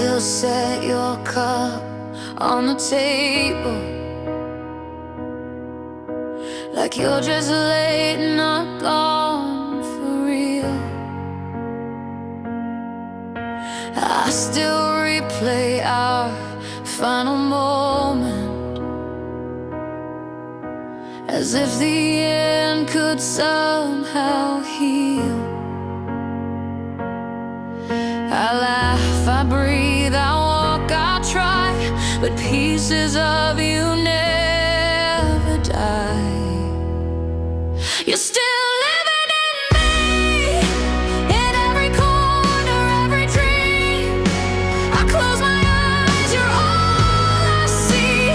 still set your cup on the table, like you're just late, not gone for real. I still replay our final moment, as if the end could somehow heal. I laugh, I breathe, I walk, I try, but pieces of you never die. You're still living in me, in every corner, every dream. I close my eyes, you're all I see.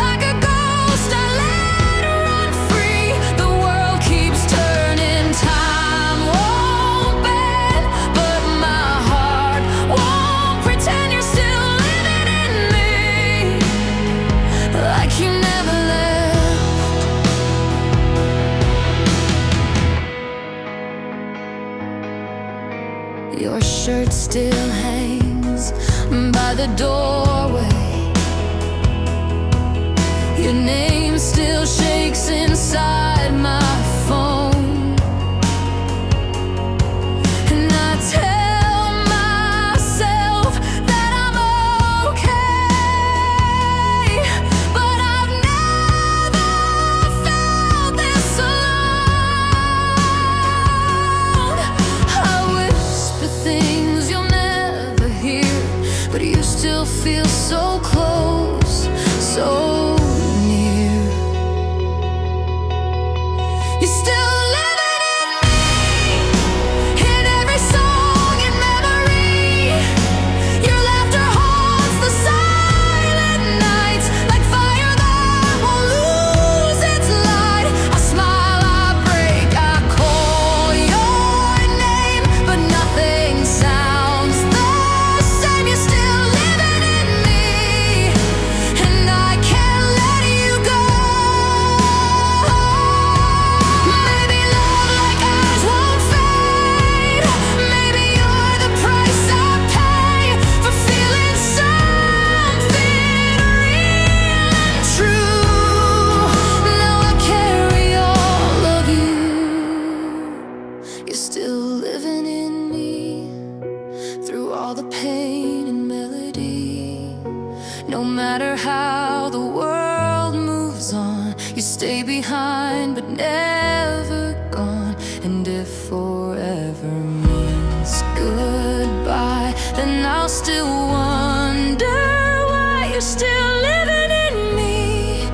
Like a ghost, I let run free. The world keeps turning, time won't bend, but my heart won't pretend. You're still living in me, like you never left. Your shirt still hangs by the doorway. Your name still shakes inside my phone, and I tell myself that I'm okay, but I've never felt this alone. I whisper things you'll never hear, but you still feel so close, so near. You're still living in me, in every song and memory. Your laughter haunts the silent nights, like fire that won't lose its light. I smile, I break, I call your name, but nothing sounds the same. You're still living in me, and I can't let you go. Maybe love like ours won't fade. Maybe you're the price I pay for feeling something real and true. Now I carry all of you. You're still living in me, through all the pain and melody. No matter how the world moves on, you stay behind but never gone. And if forever means goodbye, then I'll still wonder why you're still living in me,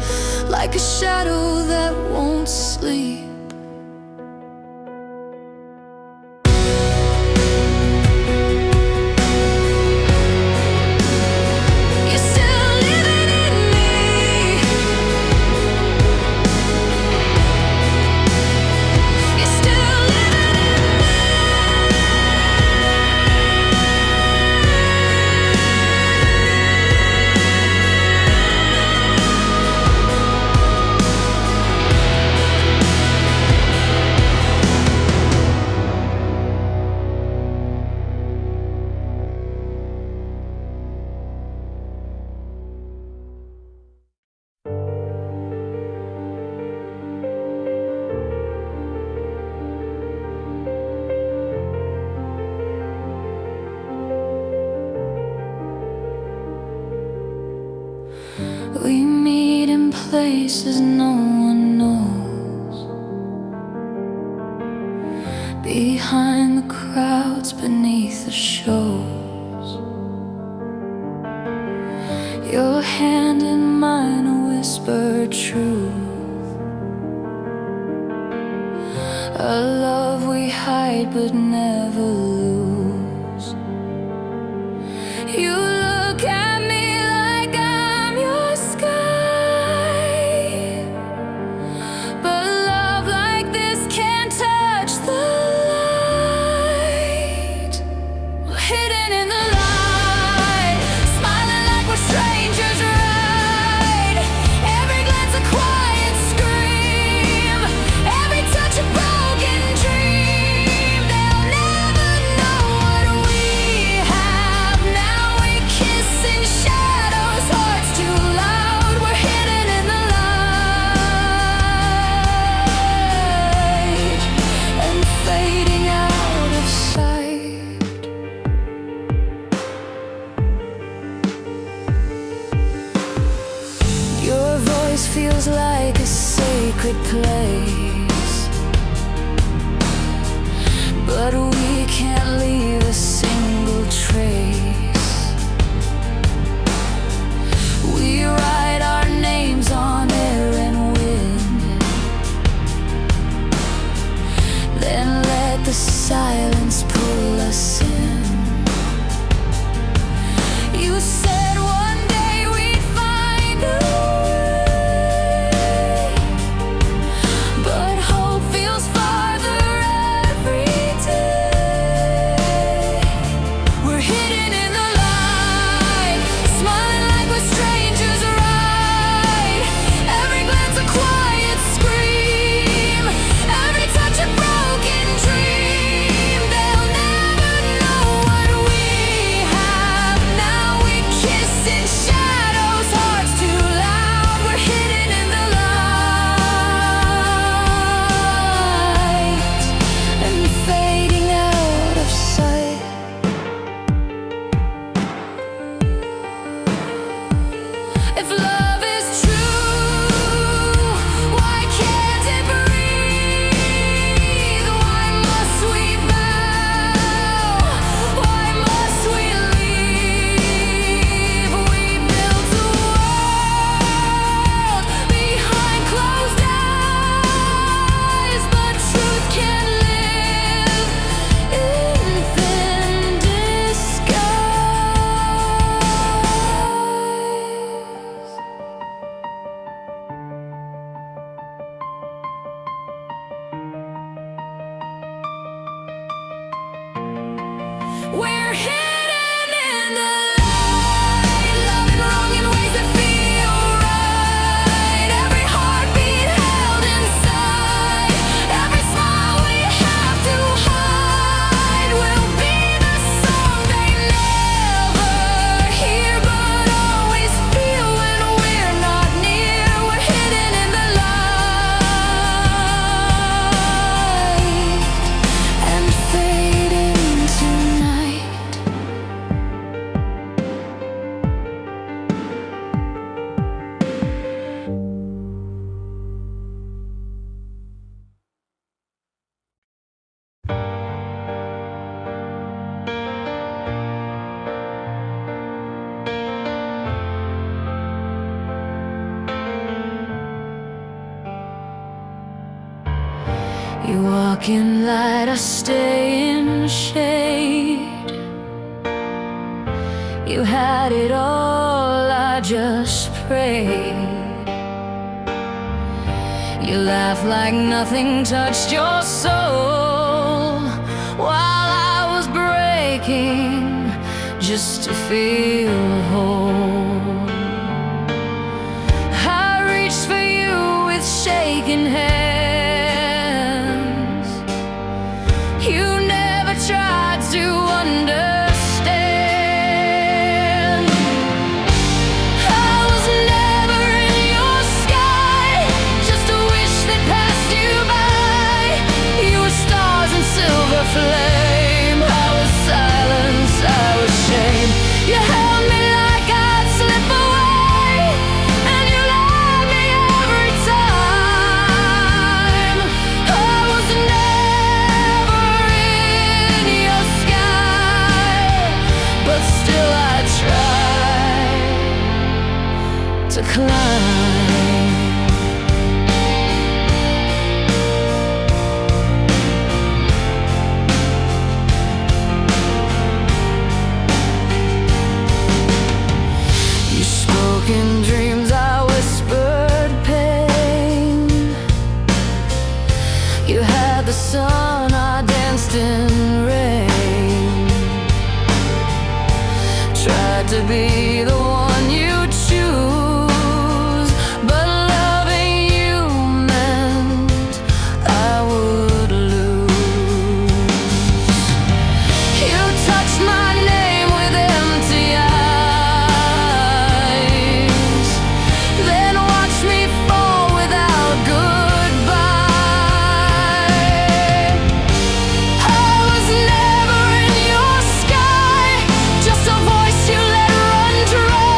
like a shadow that won't sleep. You're still living in me. You're still living in me. We meet in places no one knows, behind the crowds, beneath the shows. Your hand in mine, a whispered truth, a love we hide but never lose. You look at me like I'm your sky, but love like this can't touch the light. Hidden in the light, smiling like we're strangers, right? Every glance a quiet scream, every touch a broken dream. They'll never feels like a sacred place, but we can't leave a single trace. We write our names on air and wind, then let the silence pull us in. You said one day we'd find a way, but hope feels farther every day. We're hidden in the light, smiling like we're strangers, right? Every glance a quiet scream, every touch a broken dream. They'll never know what we have. Now we kiss in shadows, hearts too loud. We're hidden in the light and fading out of sight. If love is true, why can't it breathe? Why must we bow? Why must we leave? We built a world behind closed eyes, but truth can live in thin disguise. We're hidden in the light, loving wrong in ways that feel right. Every heartbeat held inside, every smile we have to hide will be the song they never hear, but always feel when we're not near. We're hidden in the light and fading tonight. You walk in light, I stay in shade. You had it all, I just prayed. You laugh like nothing touched your soul, while I was breaking just to feel whole. I reached for you with shaking hands. You never tried to understand. I was never in your sky, just a wish that passed you by. You were stars and silver flame. I was silence, I was shame. You held me like I'd slip away, and you loved me every time. I was never in your sky, but still I tried to climb. You spoke in dreams, I whispered pain. You had the sun, I danced in rain. Tried to be the one you choose, but loving you meant I would lose. You touched my name with empty eyes, then watched me fall without goodbye. I was never in your sky, just a voice you let run dry.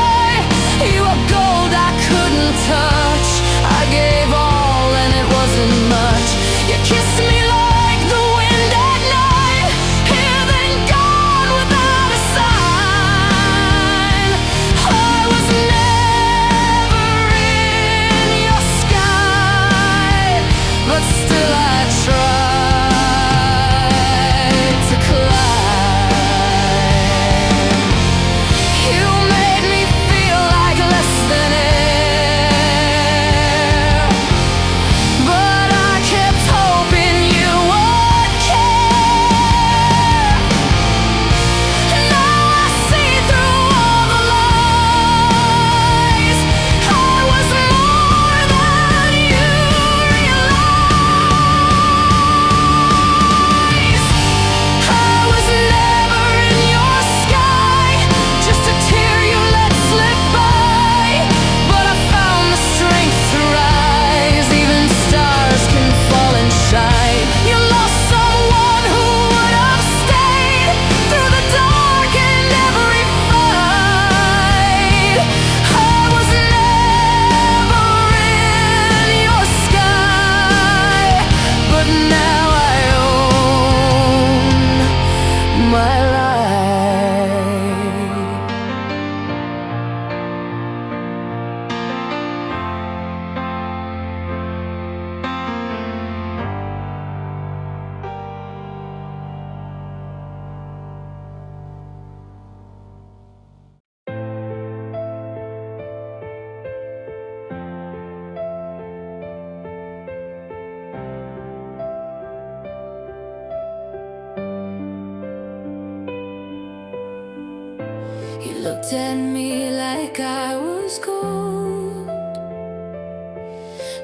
looked at me like I was gold,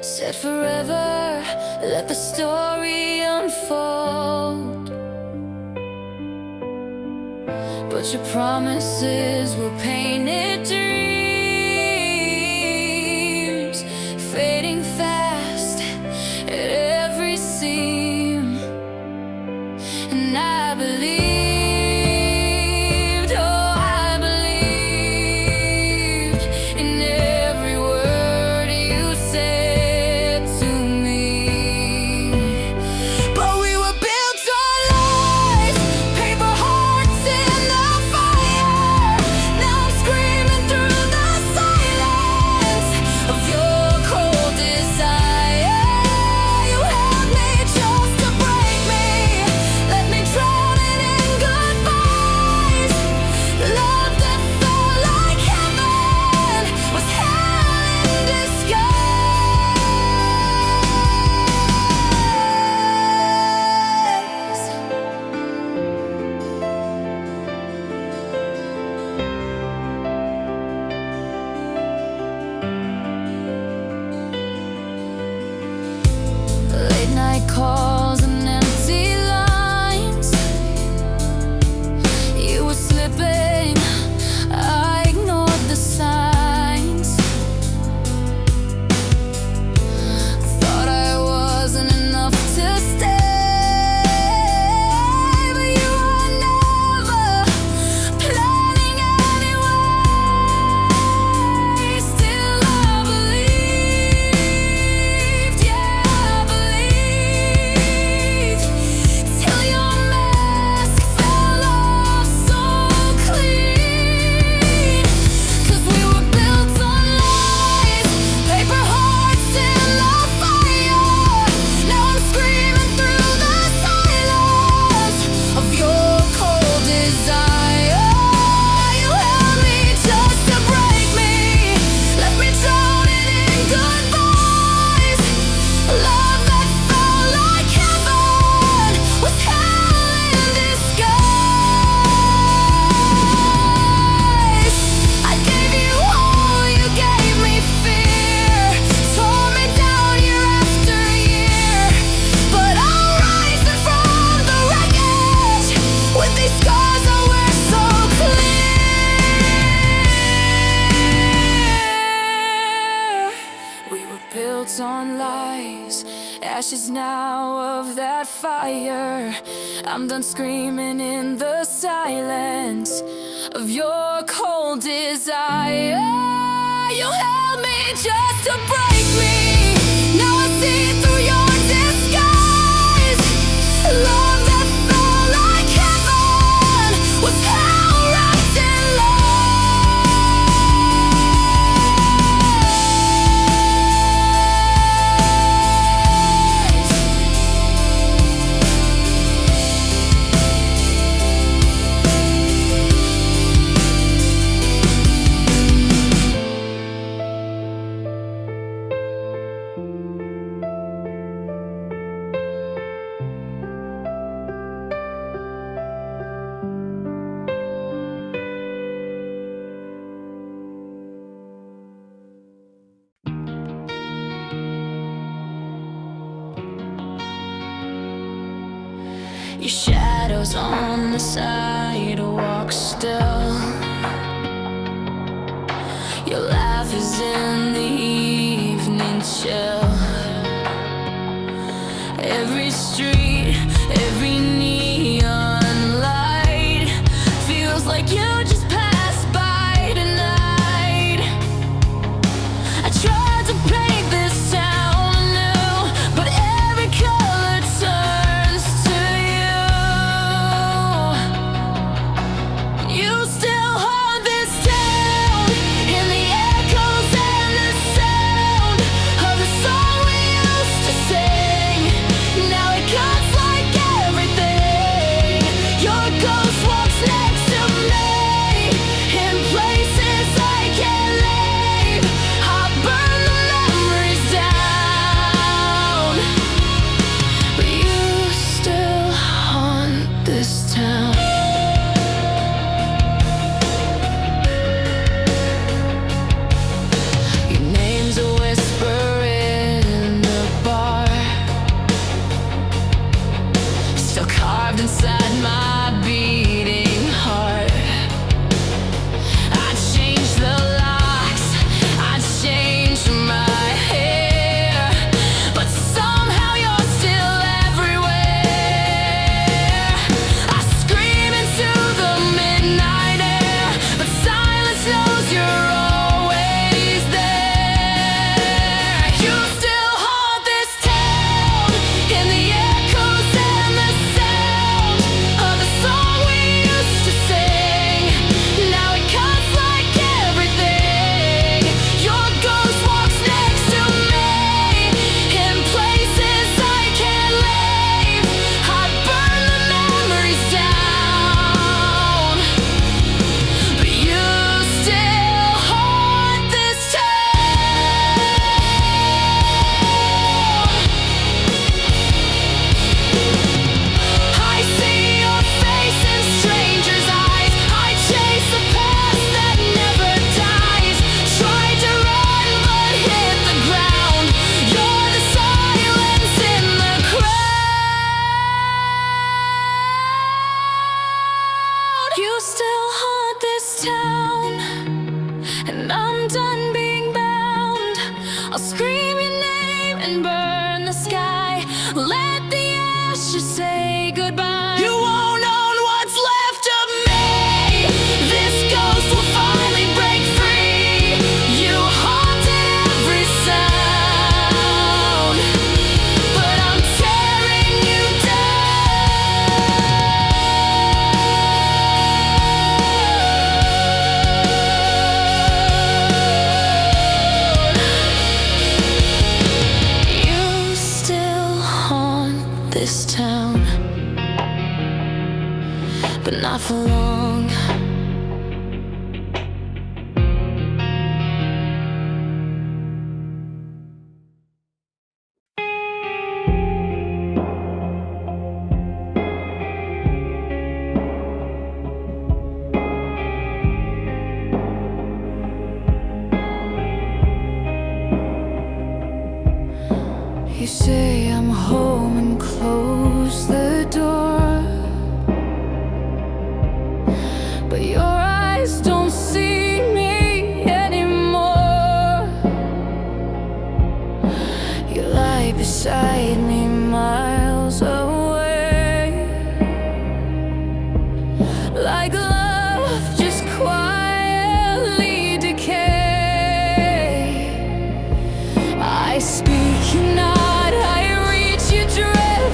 said forever, let the story unfold. But your promises were painted dreams, fading fast at every seam. And I believed, oh, I believed in every word you said to me. But we were built on lies, paper hearts in the fire. Now I'm screaming through the silence of your cold desire. You held me just to break me, let me drown it in goodbyes. Love that felt like heaven was hell in disguise. Late night calls and empty lines. You were slipping, I ignored the signs. Thought I wasn't enough to stay, but you were never planning anyway. Still I believed, yeah, I believed, till your mask fell off so clean. 'Cause we were built on lies, paper hearts in the fire. Now I'm screaming through the silence of your cold desire. You held me just to break me, let me drown it in goodbyes. Love that felt like heaven was hell in disguise. I gave you all, you gave me fear, tore me down year after year. But I'm rising from the wreckage with these scars I wear so clear. We were built on lies, ashes now of that fire. I'm done screaming in the silence of your cold desire. You held me just to break me, now I see through your disguise. Love that felt like heaven was hell wrapped in lies. Your shadows on the sidewalk still. Your laugh is in the evening chill. Every street, every neon light feels like you just passed by tonight. I tried to paint this town new, but every color turns to you. You still hold this town in the echoes and the sound of the song we used to sing. Now it cuts not for long. You say I'm home and close the door, but your eyes don't see me anymore. You lie beside me miles away, like love just quietly decay. I speak you not,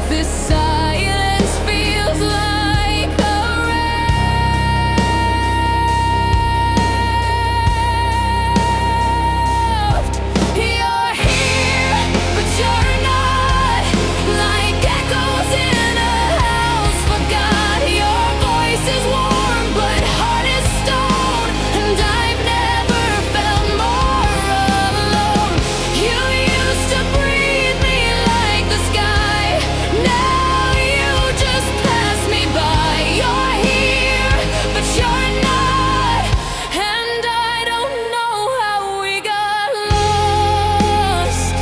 this silence feels like a raft. You're here, but you're not, like echoes in a house forgot. Your voice is warm, but heart is stone, and I've never felt more alone. You used to breathe me like the sky. Now you just pass me by. You're here, but you're not, and I don't know how we got lost.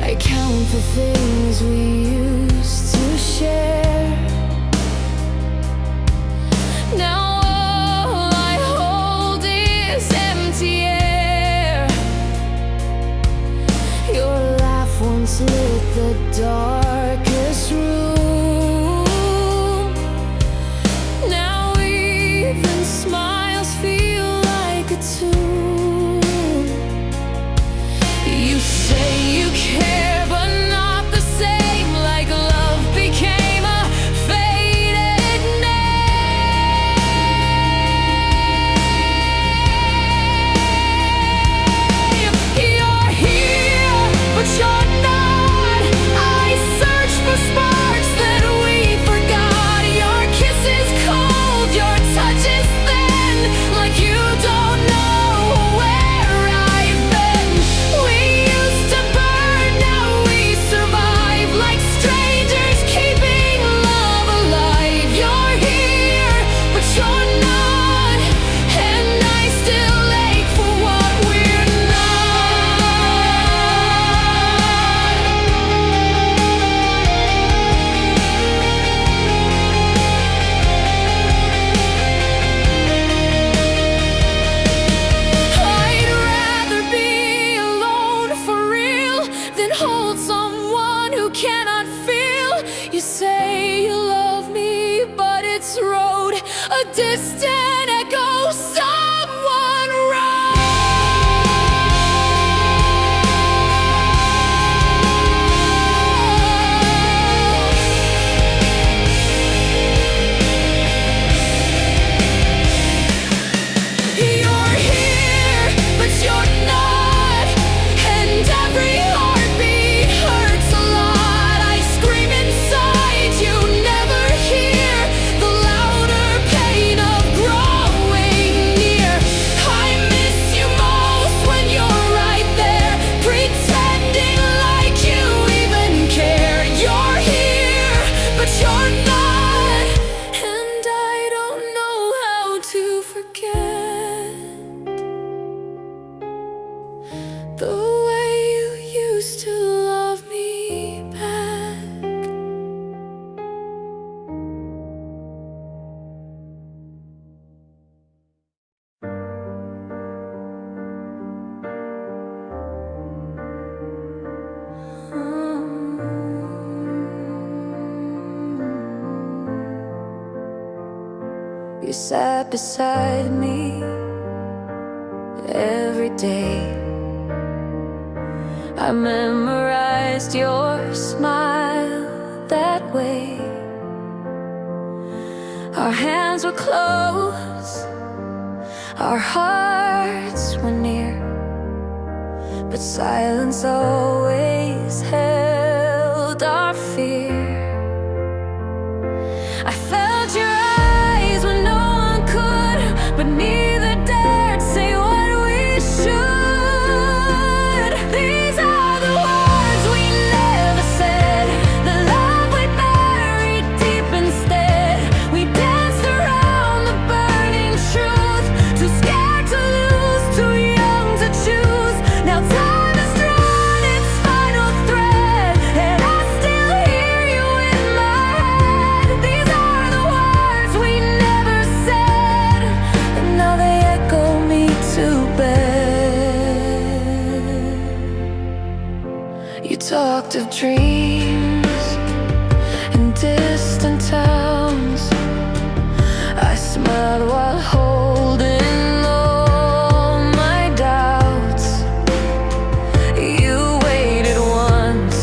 I count the things we used to share. Now all I hold is empty air. Your laugh once lit the darkest room. Now even smiles feel like a tune. You say you care, but not the same, like love became a faded name. You're here, but you're not. I search for sparks that we forgot. Your kiss is cold, your touch is thin, like you don't know where I've been. We used to burn, now we survive, like strangers keeping love alive. You're here, but you're not, and I still ache for what we're I'd rather be alone for real than hold someone who cannot feel. You say you love me, but it's road, a distant echo, someone wrong. You're here, but you're not, and every heartbeat hurts a lot. I scream inside, you never hear the louder pain of growing near. I miss you most when you're right there, pretending like you even care. You're here, but you're not, and I don't know how to forget the way you used to love me back. You sat beside me every day. I memorized your smile that way. Our hands were close, Our hearts were near, but silence always held our fear. I felt your eyes when no one could, but neither dared say what we should. These are the words we never said, the love we buried deep instead. We danced around the burning truth, too scared to lose, too young to choose. Now time has drawn its final thread, and I still hear you in my head. These are the words we never said, and now they echo me to bed. You talked of dreams in distant towns. I smiled while holding all my doubts. You waited once,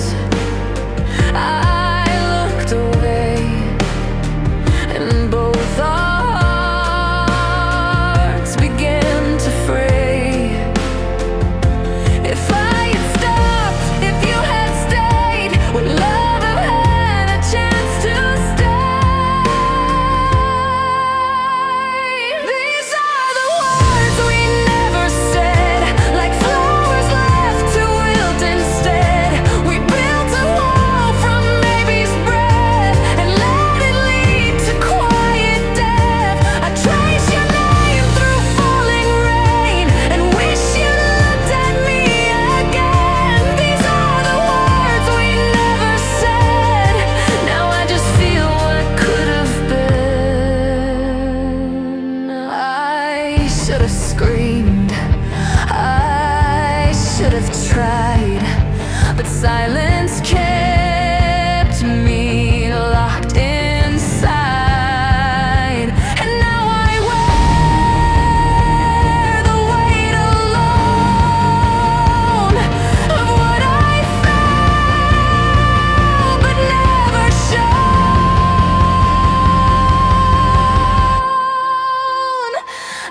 I looked away, and both our hearts began to fray. If I had stopped, if you had stayed, would love have had a chance to stay? These are the words we never said, like flowers left to wilt instead. We built a wall from baby's breath and let it lead to quiet death. I trace your name through falling rain and wish you looked at me again. These are the words we never said. Now I just feel what could have been. I should have screamed, I should have tried, but silence kept me locked inside. And now I wear the weight alone of what I felt but never shown.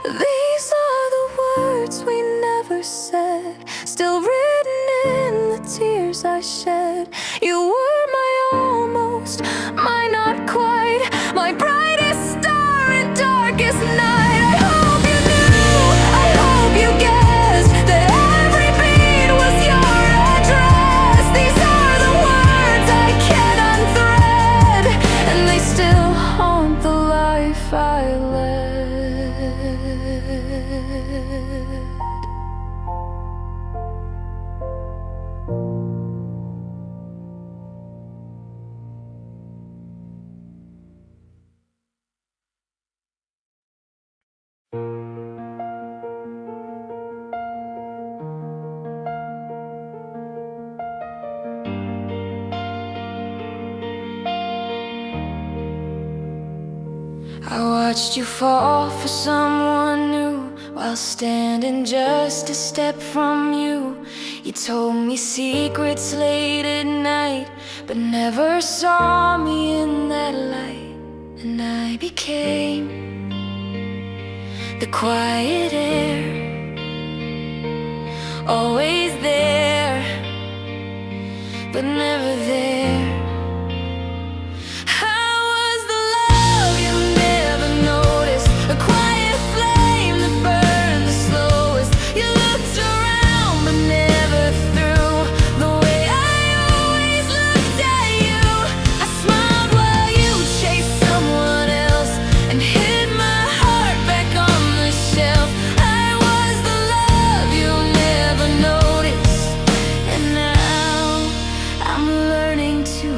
These are the words we never said, still written in the tears I shed. You were my almost, my not quite, my brightest star and darkest night. I hope you knew, I hope you guessed that every beat was your address. These are the words I can't unthread, and they still haunt the life I led. I watched you fall for someone new while standing just a step from you. You told me secrets late at night, but never saw me in that light. And I became the quiet air, always there, but never there. To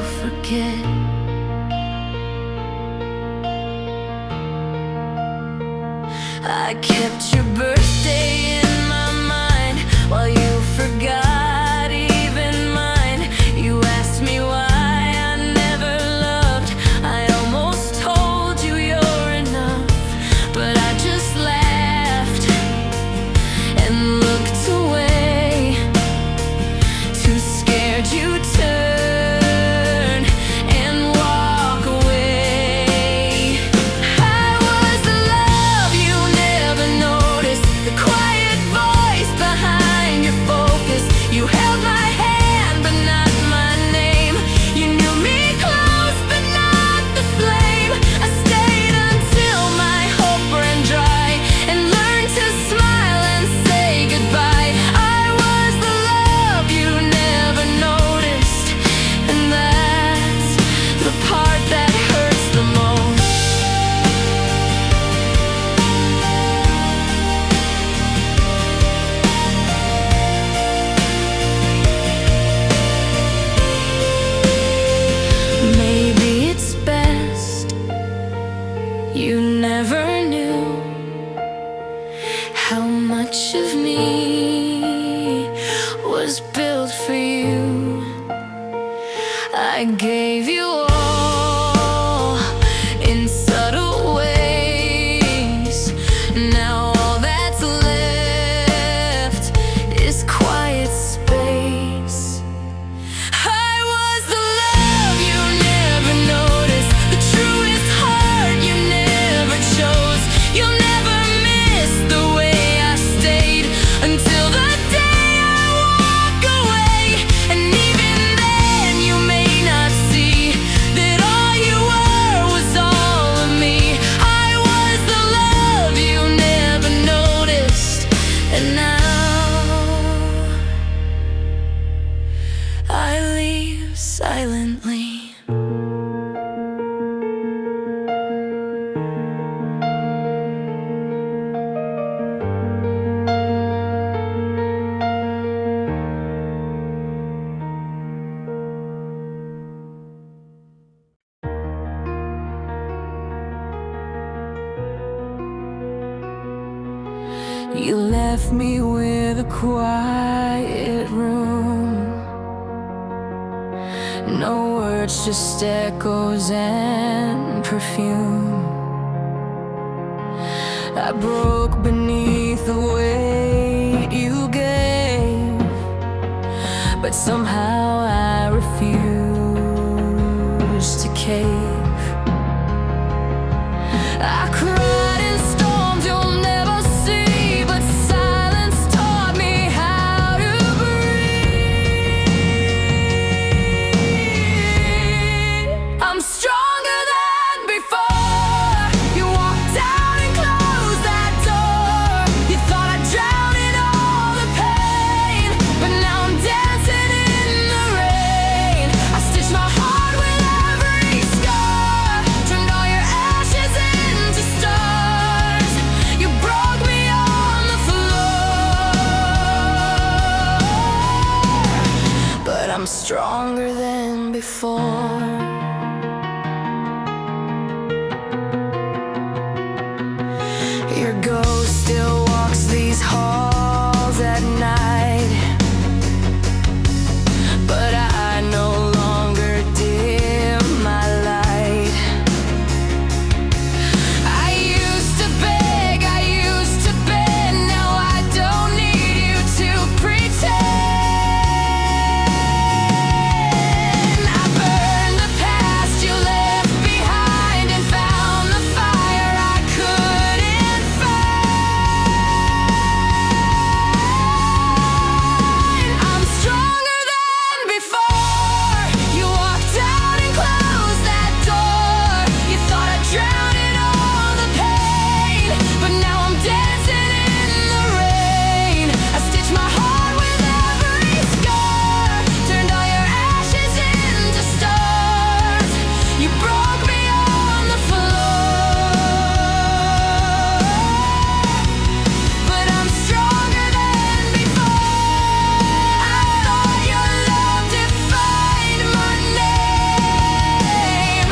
felt for you. I gave you all in subtle ways. Now all that's left is quiet space. I was the love you never noticed, the truest heart you never chose. You'll never miss the way I stayed until the day I walk away. And even then you may not see that all you were was all of me. I was the love you never noticed, and now I leave silently. You left me with a quiet room, no words, just echoes and perfume. I broke beneath the weight you gave, but somehow I refused to cave. I cried in storms you'll never see, but silence taught me how to breathe. I'm stronger than before. You walked out and closed that door. You thought I'd drown in all the pain, but now I'm dancing in the rain. I stitched my heart with every scar, turned all your ashes into stars. You broke me on the floor, but I'm stronger than before. Your ghost still walks these halls at night, but I no longer dim my light. I used to beg, I used to bend, now I don't need you to pretend. I burned the past you left behind and found the fire I couldn't find. I'm stronger than before. You walked out and closed that door. You thought I'd drown in all the pain, but now I'm dancing in the rain. I stitched my heart with every scar, turned all your ashes into stars. You broke me on the floor, but I'm stronger than before. I thought your love defined my name,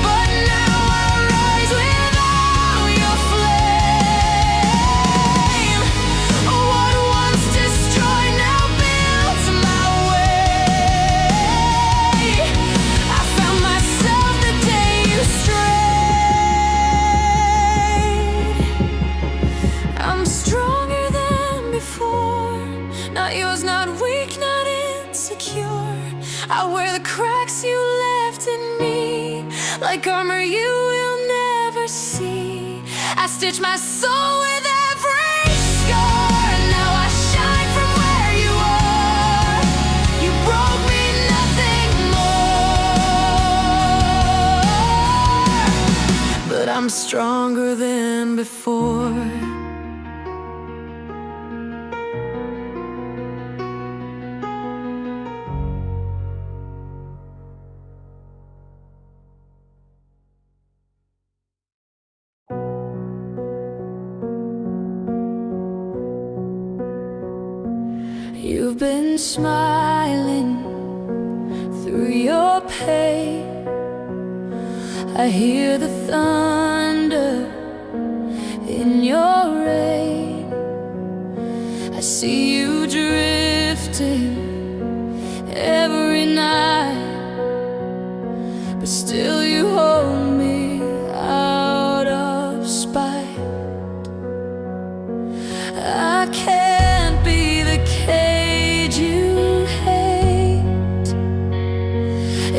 but now I rise without your flame. What once destroyed now built my way. I found myself the day you strayed. I'm stronger than before. Not yours, not weak, not insecure. I wear the cracks you left in me like armor you will never see. I stitch my soul with every scar, and now I shine from where you are. You broke me, nothing more, but I'm stronger than before. You've been smiling through your pain. I hear the thunder in your rain. I see you drifting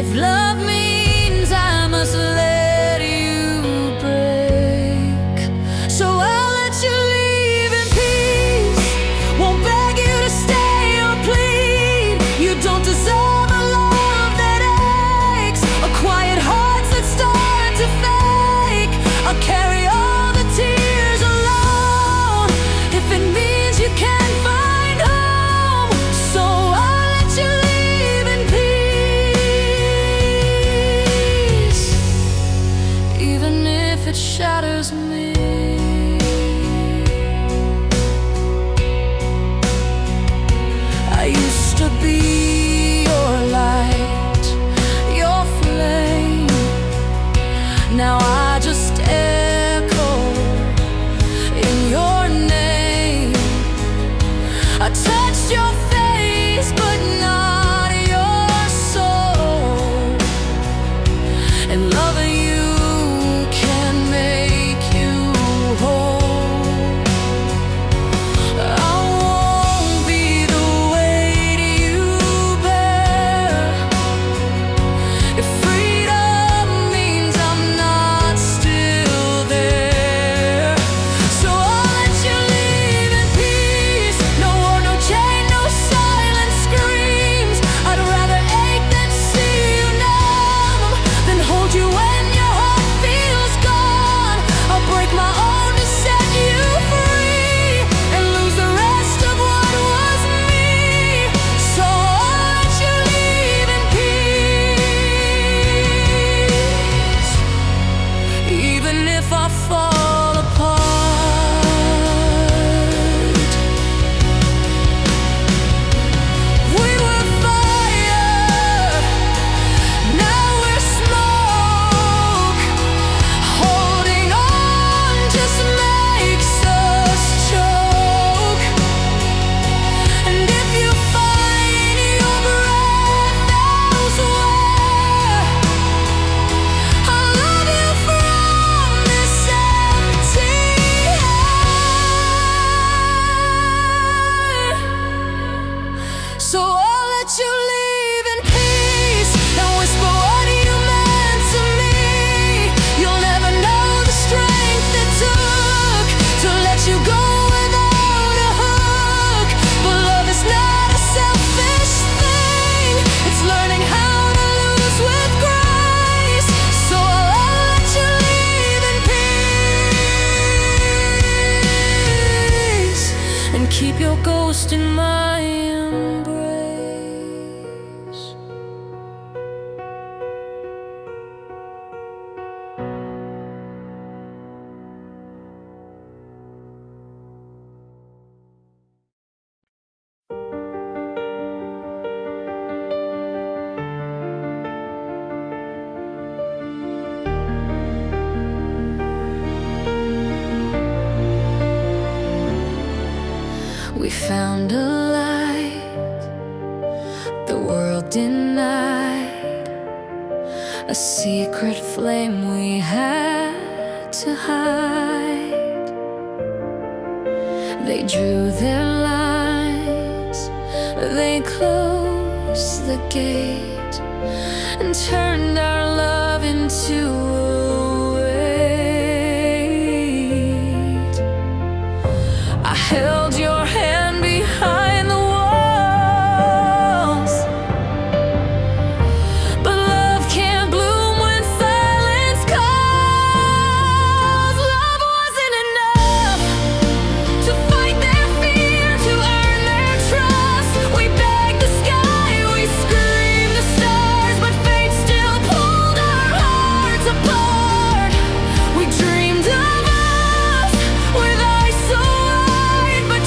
If love means I must let you break, so I'll let you leave in peace. Won't beg you to stay or plead. You don't deserve a love that aches, or quiet hearts that start to fake. I'll carry all the tears alone if it means you can't find home. So I'll let you leave in peace, even if it shatters me. I used to be your light, your flame. Now I just echo in your name. I touched your face, but not your soul. And loving you can make you whole. I won't be the weight you bear. If freedom means I'm not still there, so I'll let you leave in peace. No war, no chain, no silent screams. I'd rather ache than see you numb, than hold you when your heart feels gone. I'll break my own to set you free, and lose the rest of what was me. So I'll let you leave in peace, even if I fall apart. We were fire, now we're smoke. Holding on just makes us choke. And if you find your breath elsewhere, I'll love you from this empty heart. So I'll let you leave in peace, and whisper what you meant to me. You'll never know the strength it took to let you go without a hook. But love is not a selfish thing, it's learning how to lose with grace. So I'll let you leave in peace, and keep your ghost in my embrace. We found a light the world denied, a secret flame we had to hide. They drew their lines, they closed the gate, and turned our love into a weight. I held your hand behind the walls, but love can't bloom when silence calls. Love wasn't enough to fight their fear, to earn their trust. We begged the sky, we screamed the stars, but fate still pulled our hearts apart. We dreamed of us with eyes so wide, but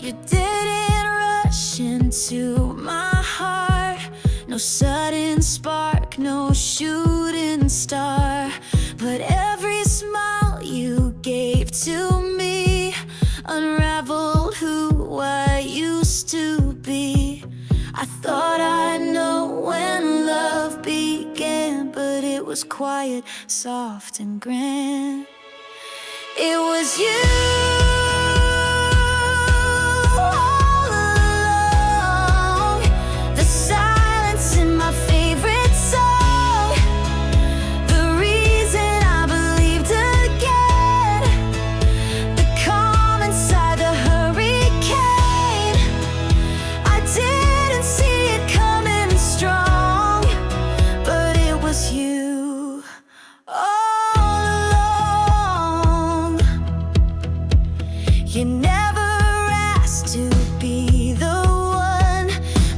You didn't rush into my heart. No sudden spark, no shooting star. But every smile you gave to me unraveled who I used to be. I thought I'd know when love began, but it was quiet, soft and grand. It was you all along, the silence in my favorite song, the reason I believed again, the calm inside the hurricane. I didn't see it coming strong, but it was you all along. You never asked to be the one,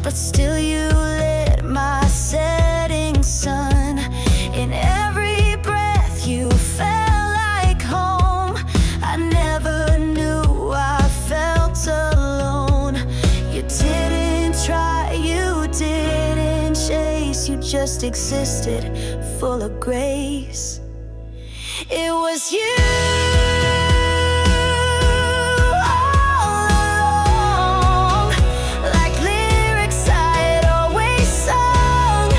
but still you lit my setting sun. In every breath you felt like home. I never knew I felt alone. You didn't try, you didn't chase, you just existed, full of grace. It was you all along, like lyrics I had always sung,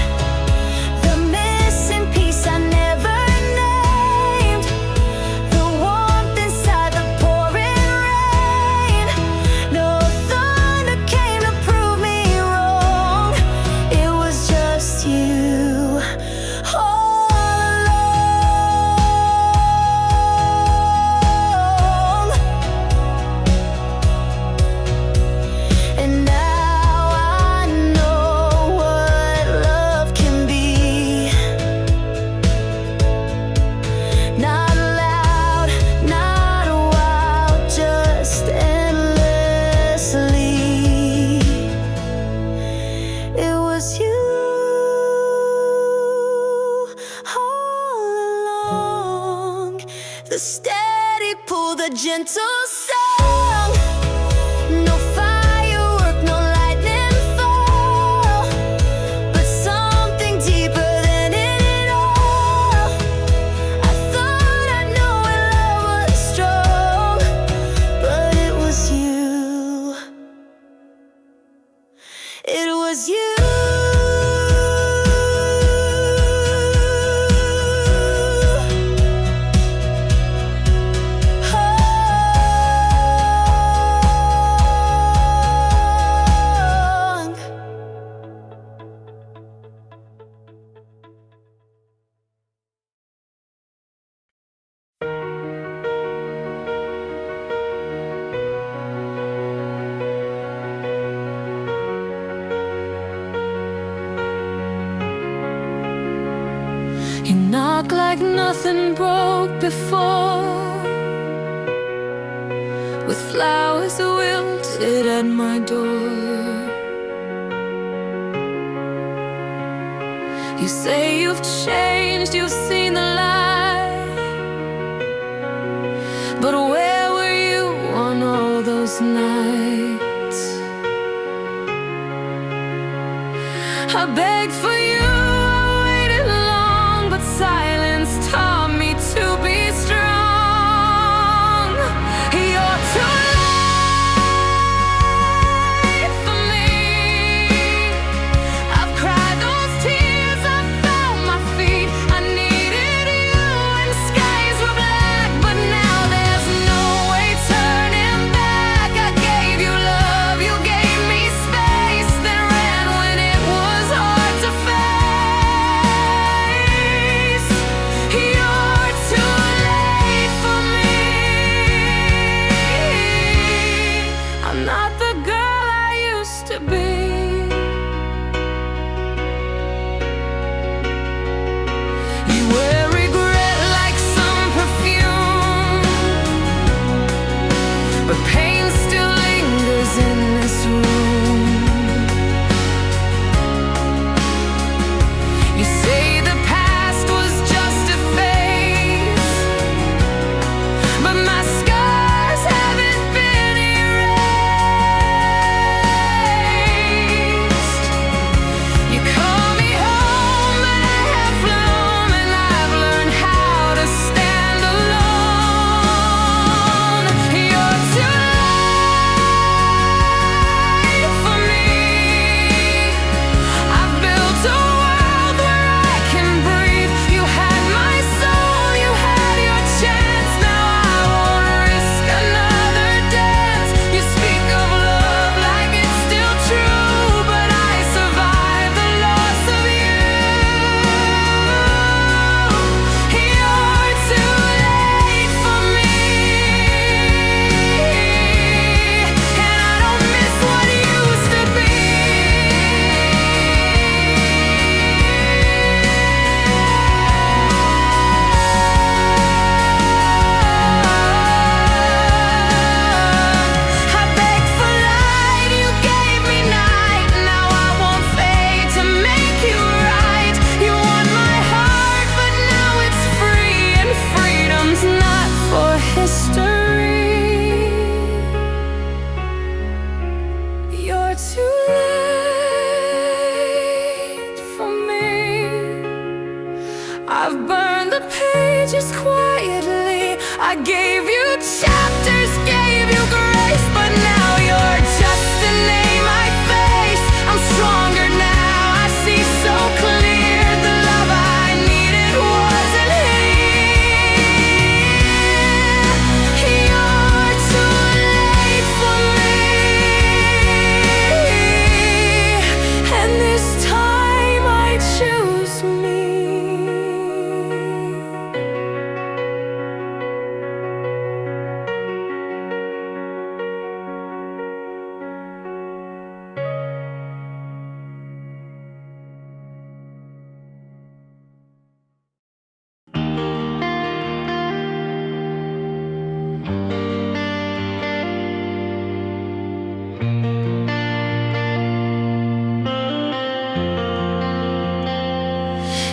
the missing piece I never named, the warmth inside the pouring rain. No thunder came to prove me wrong. It was just you all along. And now I know what love can be. Not loud, not wild, just endlessly. It was you all along, the steady pull, the gentle song. No firework, no lightning fall, but something deeper than it all. I thought I'd know when love was strong, but it was you. It was you. You knock like nothing broke before, with flowers wilted at my door. You say you've changed, you've seen the light, but where were you on all those nights? I begged for you, I waited long, but silence taught me to be strong. You're too late for me. I've cried those tears, I felt my feet. I needed you and skies were black, but now there's no way turning back. I gave you love, you gave me space, then ran when it was hard to face.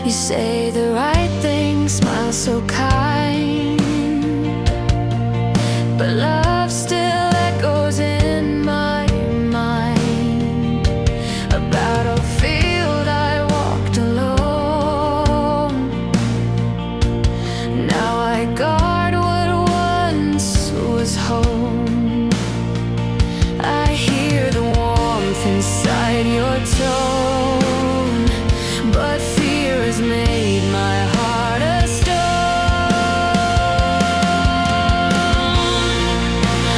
You say the right things, smile so kind, but love still echoes in my mind. A battlefield I walked alone. Now I guard what once was home. I hear the warmth inside your tone, but fear has made my heart a stone.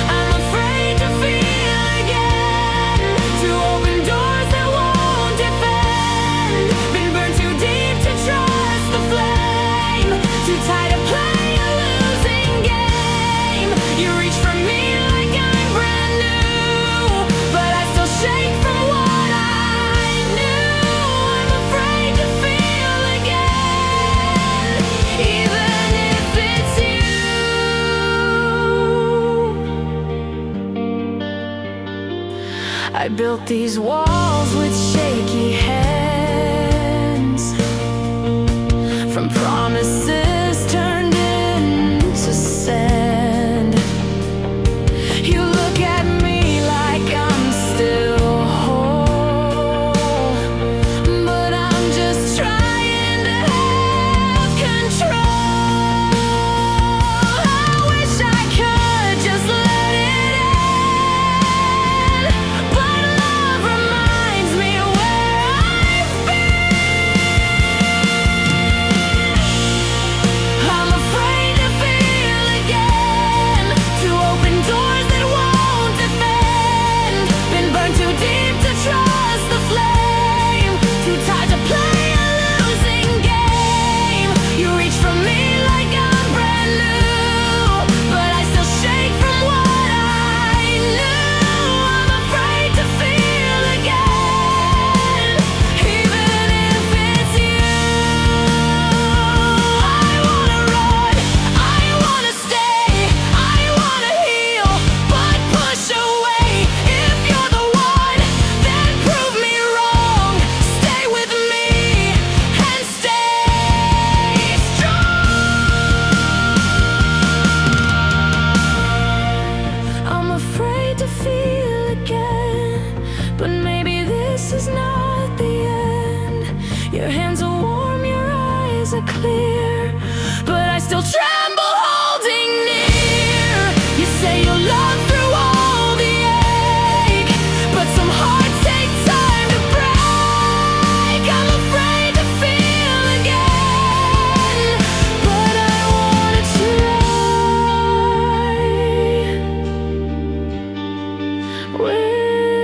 I'm afraid to feel again, to open doors that won't defend. Been burned too deep to trust the flame, too tired to play a losing game. You reach for me like I'm brand new, but I still shake from what I knew. I'm afraid to feel again, even if it's you. I built these walls with shaky hands, from promises turned into sand. You look at me like I'm still whole, but I'm just trying to have control. I wish I could just let it end, but love reminds me where I've been. I'm afraid to feel again, to open doors that won't defend. Been burned too deep to trust the flame, too tired to play a losing game. You reach for me like I'm brand new, but I still shake from what I knew. I'm afraid to feel again, even if it's you. I wanna run, I wanna stay, I wanna heal, but push away. If you're the one, then prove me wrong. Stay with me and stay strong. I'm afraid to feel again, but maybe this is not the end. Your hands are warm, your eyes are clear, but I still tremble holding near. You say you'll love through all the ache, but some hearts take time to break. I'm afraid to feel again, but I wanna try with you.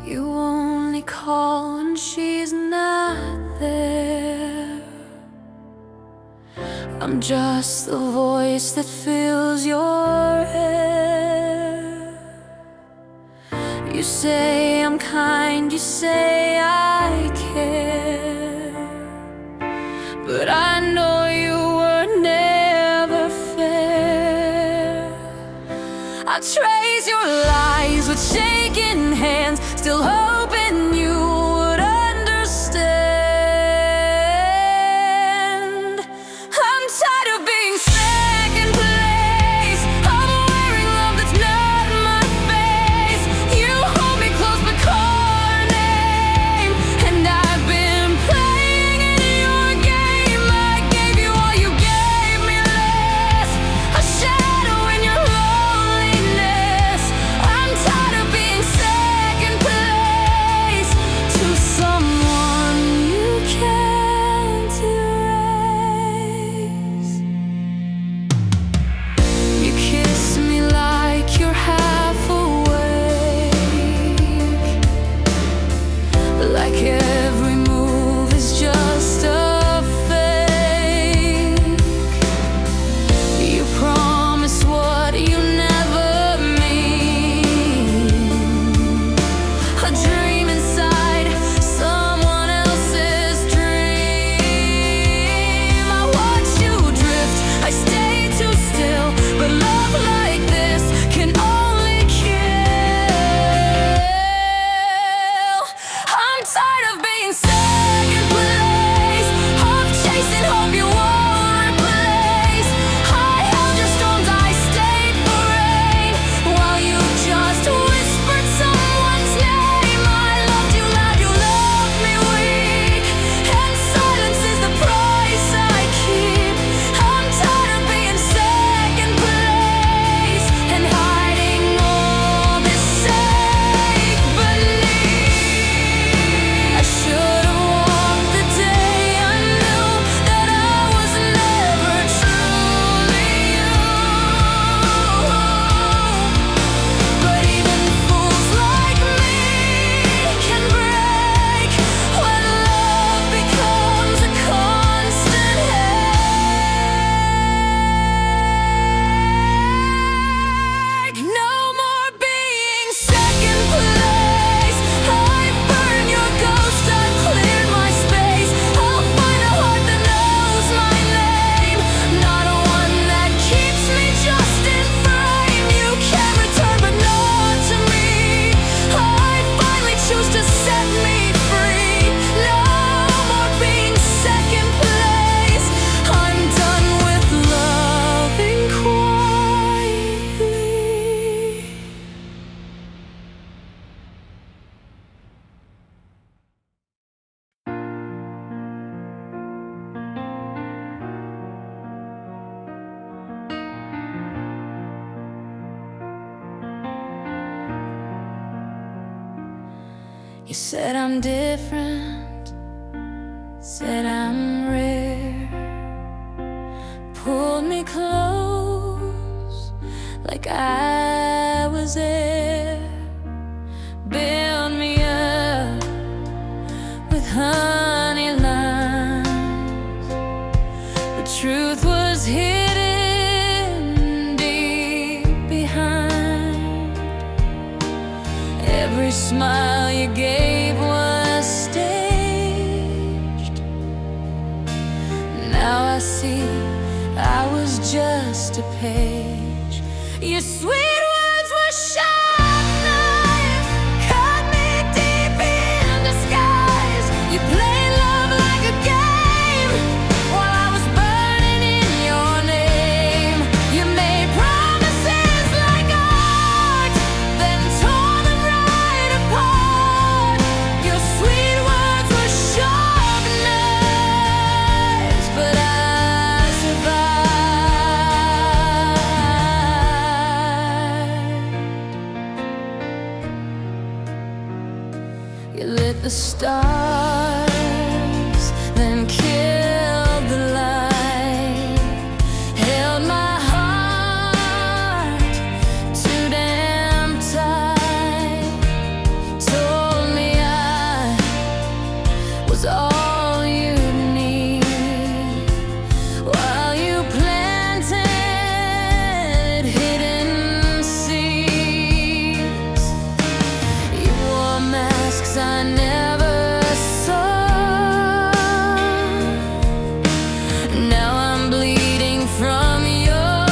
You only call when she's not there. I'm just the voice that fills your air. You say I'm kind, you say I care, but I know you were never fair. I trace your lies with shaking hands, still hoping you would understand. I'm tired of being second place. I'm wearing love that's not my face. You hold me close but call her name, and I've been playing in your game. I gave you all, you gave me less, a shadow in your loneliness. I'm tired of being second place. You said I'm different, said I'm rare, pulled me close like I was there, built me up with honey lines. The truth was hidden deep behind. Every smile you gave was staged. Now I see I was just a page. Your sweet words were sharp knife, cut me deep in disguise. You played love like a game while I was burning in your name. You made promises like art, then tore them right apart. Your sweet words were sharp knives, but I survived. You lit the stars, then killed the light, held my heart too damn tight, told me I was all you need, while you planted hidden seeds. You wore masks I never saw. Now I'm bleeding from your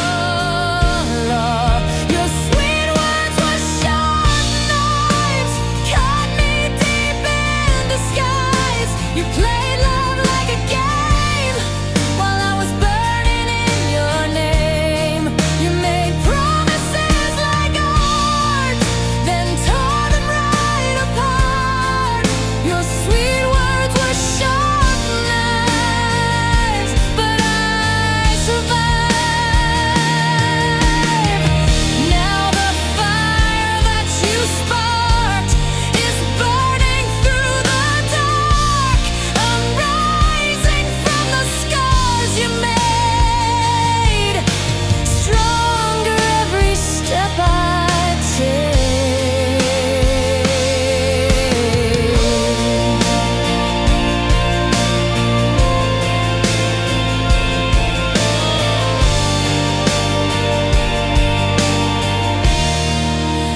law. Your sweet words were sharp knives, cut me deep in disguise. You played love like a game while I was burning in your name. You made promises like art, then tore them right apart. Your sweet words were sharp knives, but I survived. Now the fire that you sparked is burning through the dark. I'm rising from the scars you made, stronger every step I take.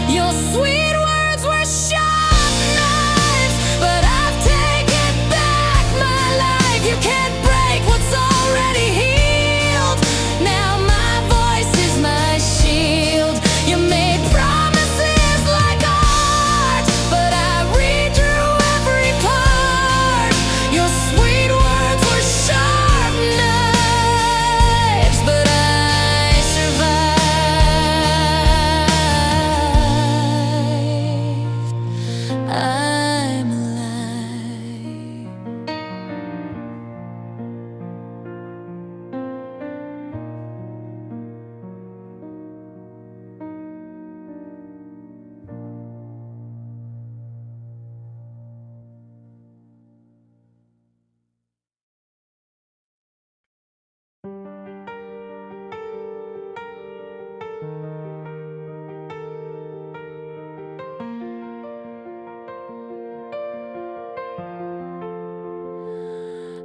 Your sweet words were sharp knives, but I've taken back my life. You can't break what's already healed. Now my voice is my shield. You made promises like art, but I redrew every part. Your sweet words were sharp knives, but I survived. I'm alive.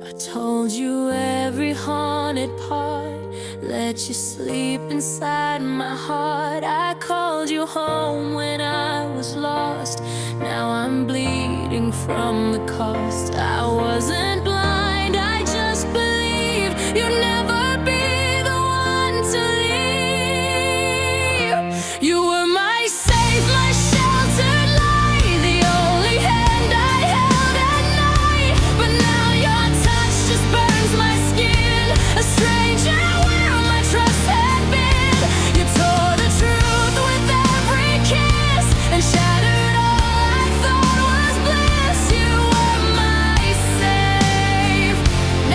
I told you every haunted part, let you sleep inside my heart. I called you home when I was lost. Now I'm bleeding from the cost. I wasn't blind, I just believed you'd never be the one to leave. You were my safe, my sheltered light, the only hand I held at night. But now your touch just burns my skin, a stranger where all my trust had been. You tore the truth with every kiss and shattered all I thought was bliss. You were my safe,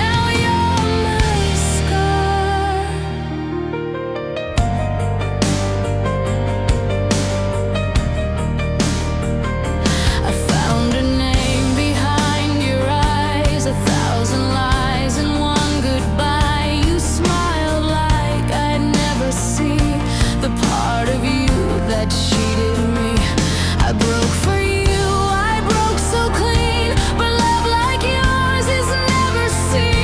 now you're my scar. that cheated me. I broke for you, I broke so clean, but love like yours is never seen.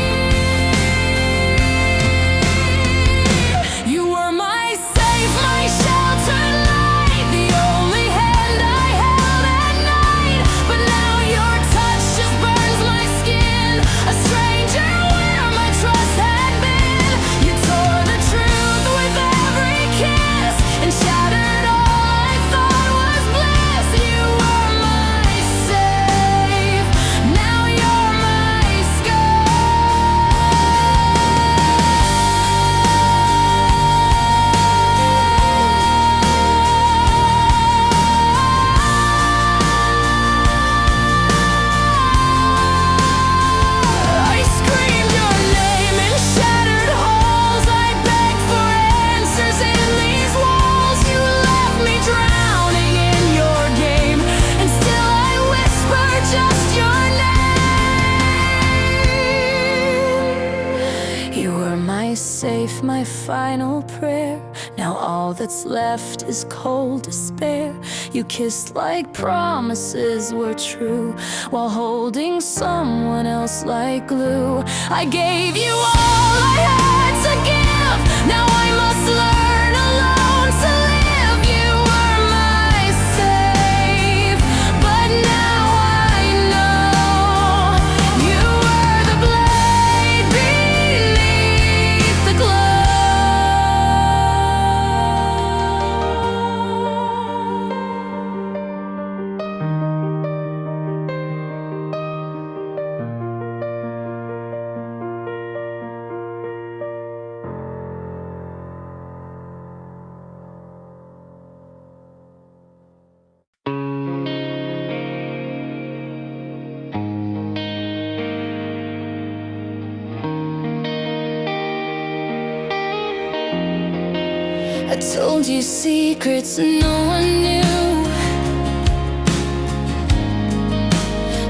You were my safe, my sheltered light, the only hand I held at night. But now your touch just burns my skin, a stranger where my trust had been. You tore the truth with every kiss and shattered all I thought was bliss. You were my safe, now you're my I screamed your name in shattered halls. I begged for answers in these walls. You left me drowning in your game, and still I whisper just your name. You were my safe, my final prayer. Now all that's left is cold despair. You kissed like promises were true, while holding someone else like glue. I gave you all I had to give. Now I must learn alone to live. You were my safe, but now I know you were the blade beneath the glove. I told you secrets no one knew,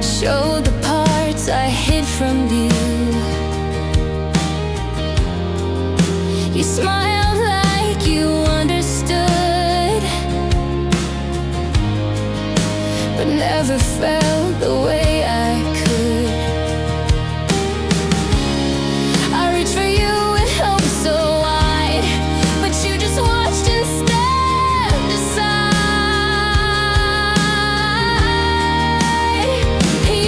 showed the parts I hid from you. You smiled like you understood, but never felt the way I could. I reached for you with hope so wide, but you just watched and stepped aside.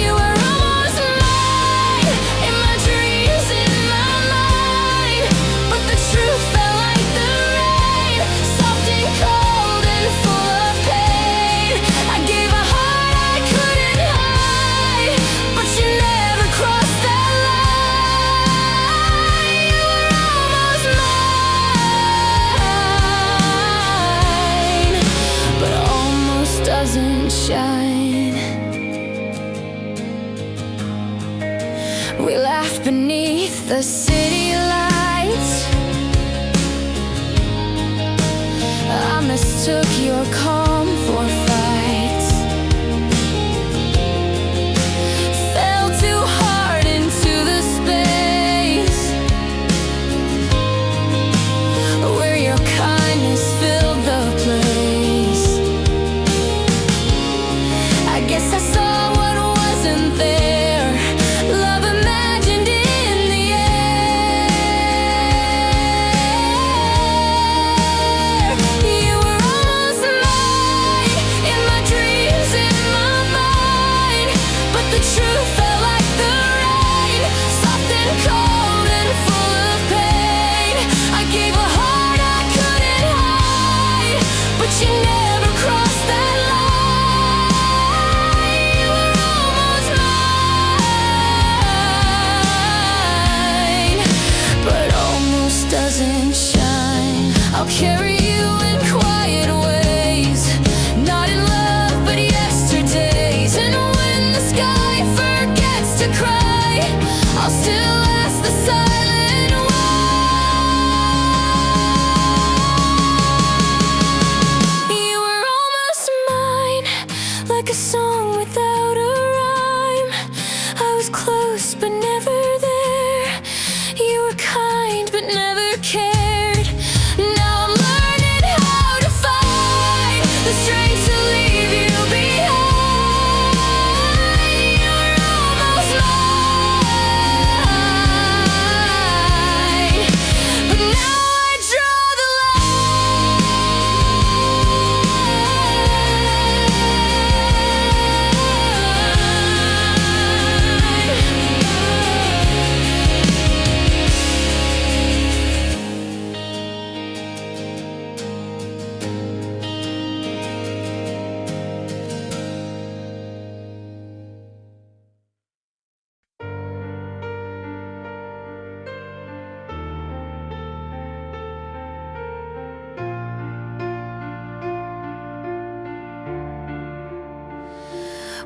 You were almost mine, in my dreams, in my mind, but the truth felt like the rain, soft and cold and full of pain. I gave a heart I couldn't hide, but you never crossed that line. You were almost mine, but almost doesn't shine. We laughed beneath the city lights. I mistook your calm for fights, fell too hard into the space where your kindness filled the place. I guess I saw what wasn't there, love imagined in the air. You were almost mine, in my dreams, in my mind, but the truth felt like the rain, soft and cold and full of pain. I gave a heart I couldn't hide, but you never crossed that line. You were almost mine, but almost doesn't shine. I'll carry you in quiet ways, not in love but yesterdays. And when the sky forgets to cry, I'll still ask the silent one. You were almost mine, like a song without a rhyme. I was close but never there. You were kind but never cared. Now I'm learning how to fight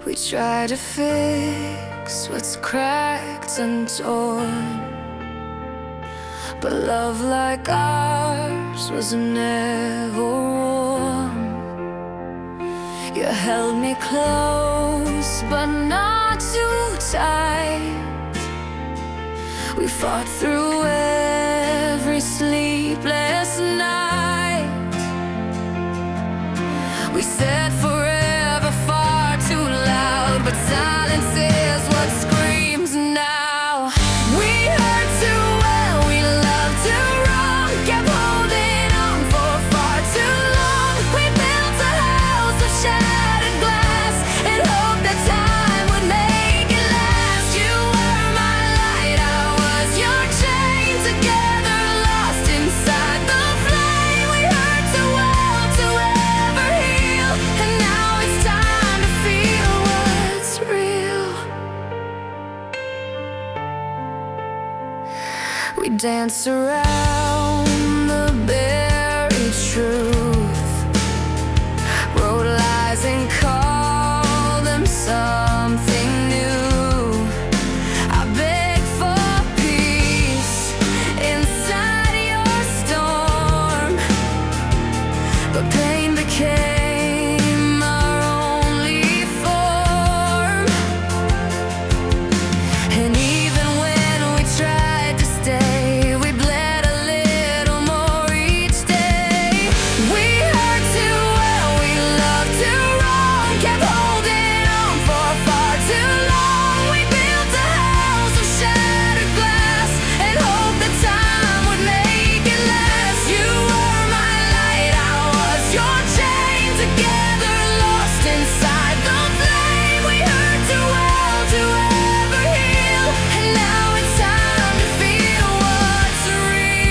We try to fix what's cracked and torn, but love like ours was never warm. You held me close, but not too tight. We fought through every sleepless night. We said forever far too loud, but silence is what screams now. We hurt too well, we loved too wrong, kept holding on for far too long. We built a house of shattered glass and hoped that time would make it last. You were my light, I was your chain, together lost inside the flame. We hurt too well to ever heal, and now it's time to feel what's real. We dance around the buried truth, wrote lies and called them something new. I beg for peace inside your storm, but pain became our only form. And even when we tried to stay, we bled a little more each day. We hurt too well, we loved too wrong, kept holding on for far too long. We built a house of shattered glass and hoped that time would make it last. You were my light, I was your chain, together lost inside the flame. We hurt too well to ever heal, and now it's time to feel what's real.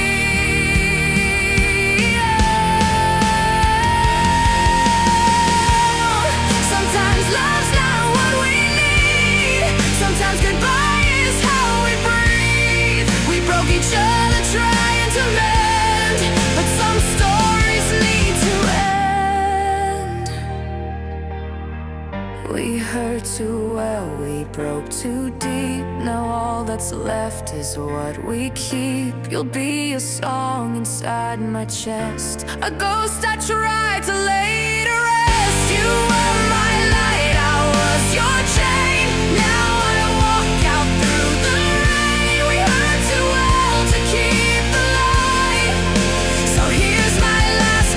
Sometimes love's not what we need, sometimes goodbye is how we breathe. We broke each other trying to mend, but some stories need to end. We hurt too well, we broke too deep. Now all that's left is what we keep. You'll be a song inside my chest, a ghost I tried to lay to rest. You were my light, I was your chain. Now I walk out through the rain. We hurt too well to keep the light, so here's my last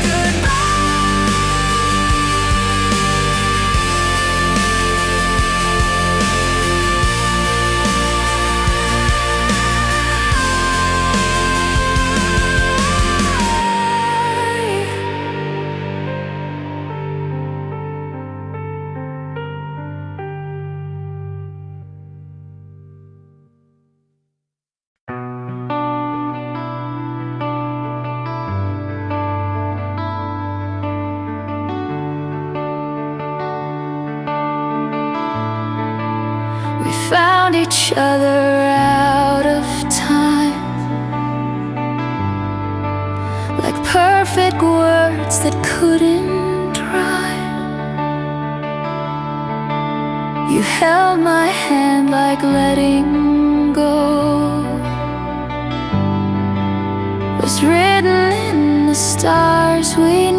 We found each other out of time, like perfect words that couldn't rhyme. You held my hand like letting go was written in the stars we